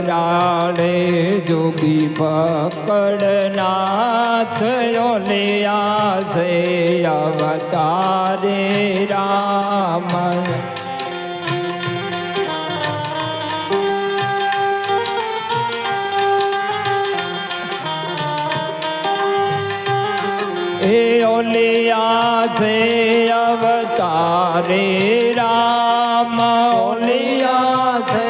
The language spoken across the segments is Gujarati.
રાળે જોગી પકડનાથ ઓલિયા સે અવતારે રામ એ ઓલિયા સે અવતારે રામ ઓલિયા સે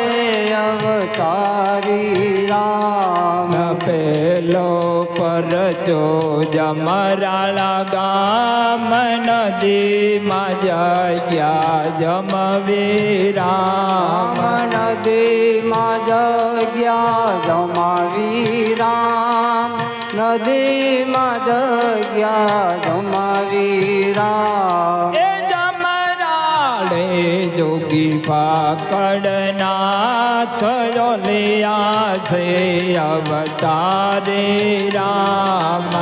અવતારી રામ પેલો પરચો જમરાળા ગામ નદીમાં જગ્યા જમવી રામ નદીમાં જગ્યા જમાવી રામ નદીમાં જગ્યા જમાવી રામ એ જમરાળે જોગી પકડનાથ ઓલિયા સે અવતારે રામ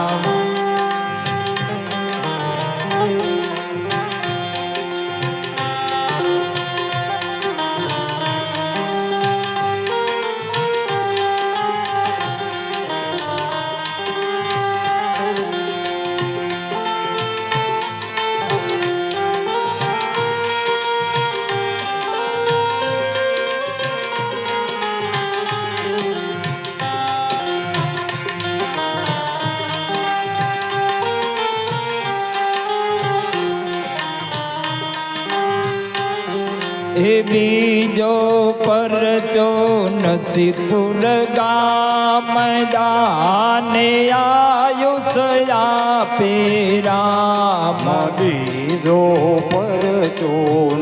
એ બીજો પરચો નસીપુર ગામ દાને આયુષ આપે રામ બીજો પરચો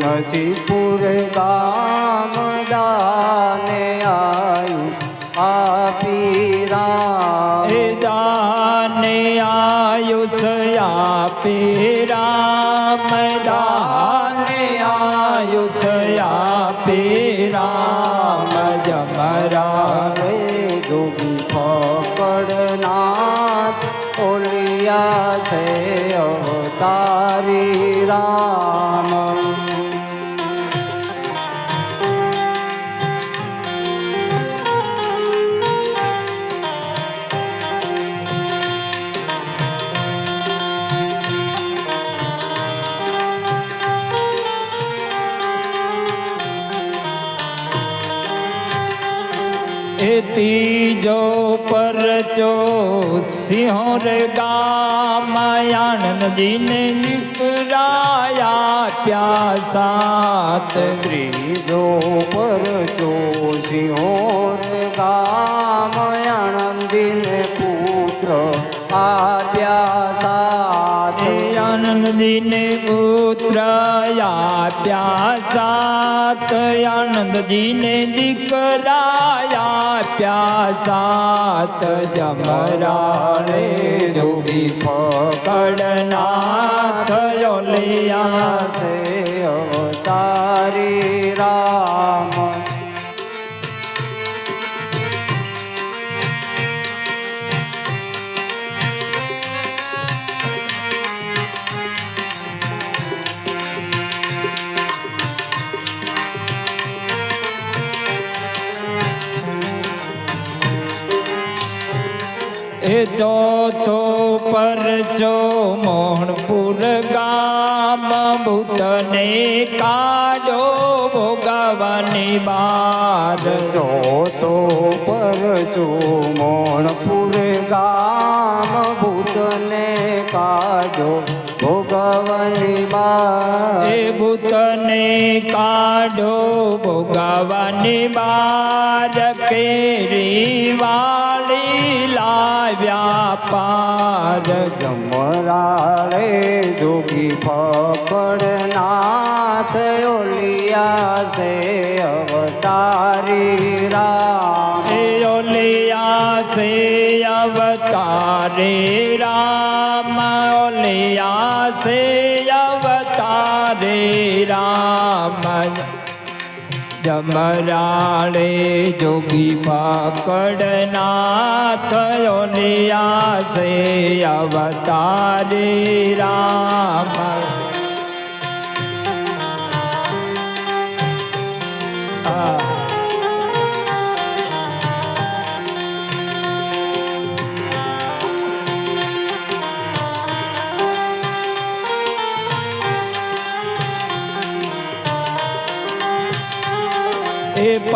નસીપુર ગામ દાને આયુ આપી રામ એ દાને આયુષ આપે રામ દાને આયુષ આપે રામ જમરાળે જોગી પકડનાથ ઓલિયા સે અવતારી રામ એ ત્રીજો પરચો સિંહોર ગામ આણંદજીને નીકળાયા પ્યાસાત ત્રીજો પરચો સિંહોર ગામ આણંદીને પુત્ર આપ્યા સાત આનંદજીને પુત્ર આપ્યા સાત આનંદજીને દીકરાયા પ્યાસાત જમરાળે જોગી પકડનાથ ઓલિયા સે અવતારી રામ એ ચોથો પરચો મોહનપુર ગામ ભૂતને કાઢો ભોગવવાની બાર ચોથો પરચો મોણપુર ગામ ભૂતને કાઢો ભોગવની બાર એ ભૂતને કાઢો ભોગવવાની બાર કેરી વાળી લાવ્યા પાર જમરાળે જોગી પકડનાથ ઓલિયા સે અવતારી રામ એ ઓલિયા સે અવતારે રામ ઓલિયા સે અવતારે રામ જમરાળે જોગી પકડનાથ ઓલિયા સે અવતારે રામ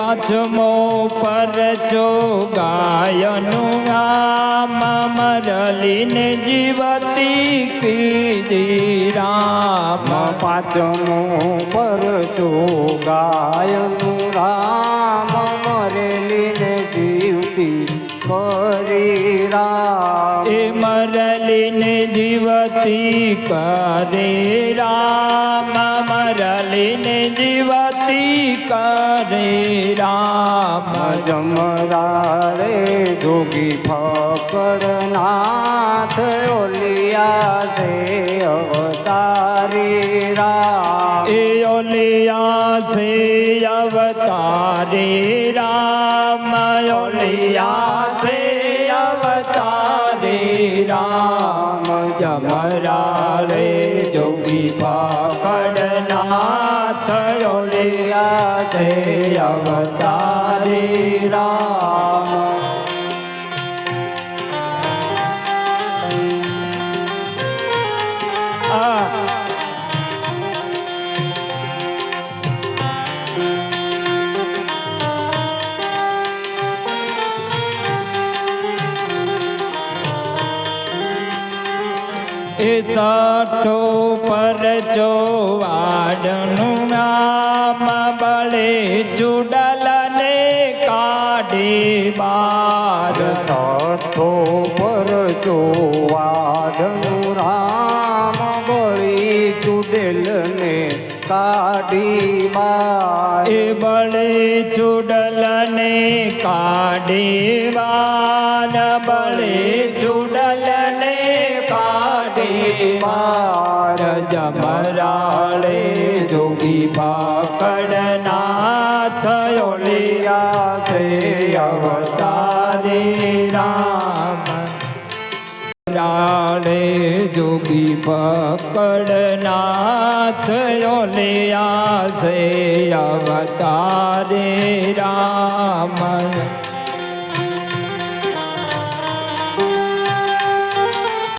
પાંચમો પરચો ગાયનું નામ મરલીને જીવતી કીધી રામ પાંચમો પરચો ગાયનું રામ મરેલીને જીવતી કરી રામ એ મરલીને જીવતી કરે રામ મરલીને જીવતી કરે રામ જમરાળે જોગી ફકરનાથ ઓલિયા છે અવતારી રામ એ ઓલિયા છે અવતારે રામ ઓલિયા છે અવતારે રામ જમરાળે જોગી પકડનાથ ઓલિયા છે અવતારે રામ એ છઠ્ઠો પરચો વાડનું નામ બળે ચુડલને કાઢી બાર સઠ્ઠો પરચો વાદનું રામ બળી ચુડેલને કાઢી બાર એ બળે ચુડલને કાઢી બાર બળે ચુડલને કાઢી બાર જમરાળે જોગી પકડનાથ ઓલિયા છે અવતારે રામ રાળે જોગી પકડનાથ ઓલિયા છે અવતારે રામ